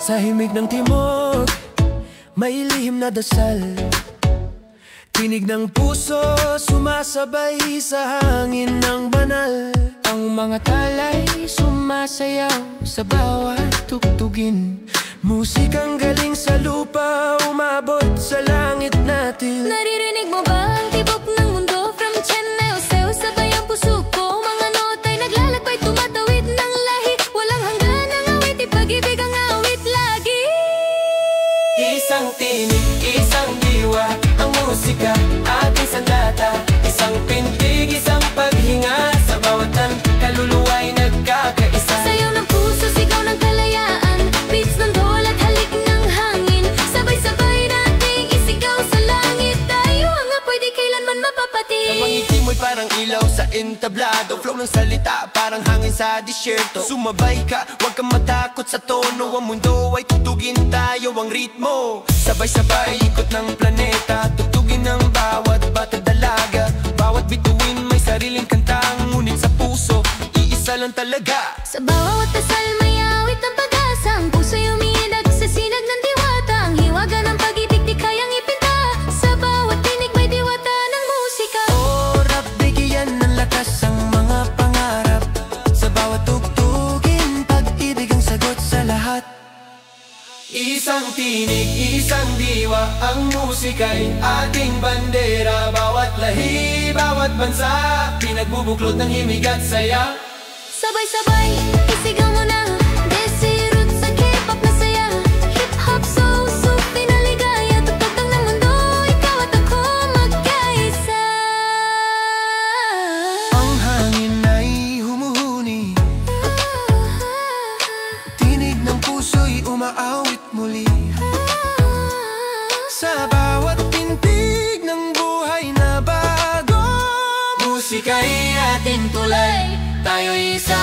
Sa himig ng timog, may lihim na dasal. Tinig ng puso, sumasabay sa hangin ng banal. Ang mga talay, sumasayaw sa bawat tugtugin. Musikang galing sa lupa, umabot sa langit natin. Naririnig mo ba ang tibok ng mundo? From Chennai o Seoul, sabay ang puso ko. Mga nota'y naglalakbay, tumatawid ng lahi. Walang hanggan ang awit, ipag-ibig ang awit lagi. Isang tinig, isang diwa, ang musika, ating sandata. Isang pintig, isang paghinga, sa bawat kaluluwa'y nagkakaisa. Sayaw ng puso, sigaw ng kalayaan, beats ng dol at halik ng hangin. Sabay-sabay nating isigaw sa langit. Tayo ang apoy, di kailanman mapapatid. Ang ngiti mo'y parang ilaw sa entablado. Flow ng salita, parang hangin sa disyerto. Sumabay ka, huwag kang matakot sa tono. Ang mundo ay tutugin tayo ang ritmo. Sabay-sabay, ikot ng planeta. Tugtugin ng bawat bata dalaga. Bawat bituin may sariling kantang, ngunit sa puso, iisa lang talaga. Sa bawat dasal may awit ng pag-asa. Ang puso'y umiilag sa sinag ng diwata. Ang hiwaga ng pag-ibig di kayang ipinta. Sa bawat tinig may diwata ng musika. Rap, bigyan ng lakas ang mga pangarap. Sa bawat tugtugin, pag-ibig ang sagot sa lahat. Isang tinig, isang diwa, ang musika'y ating bandera. Bawat lahi, bawat bansa, pinagbubuklod ng himig at saya. Sabay-sabay, isigaw mo na. Desi roots sa K-pop na saya. Hip-hop, soul, sufi na ligaya. Tugtog ng mundo, ikaw at ako magkaisa. Ang hangin ay humuhuni, tinig ng puso'y umaawit muli. Sa bawat tintig ng buhay na bago, musika'y ating tulay. Tayo'y isa.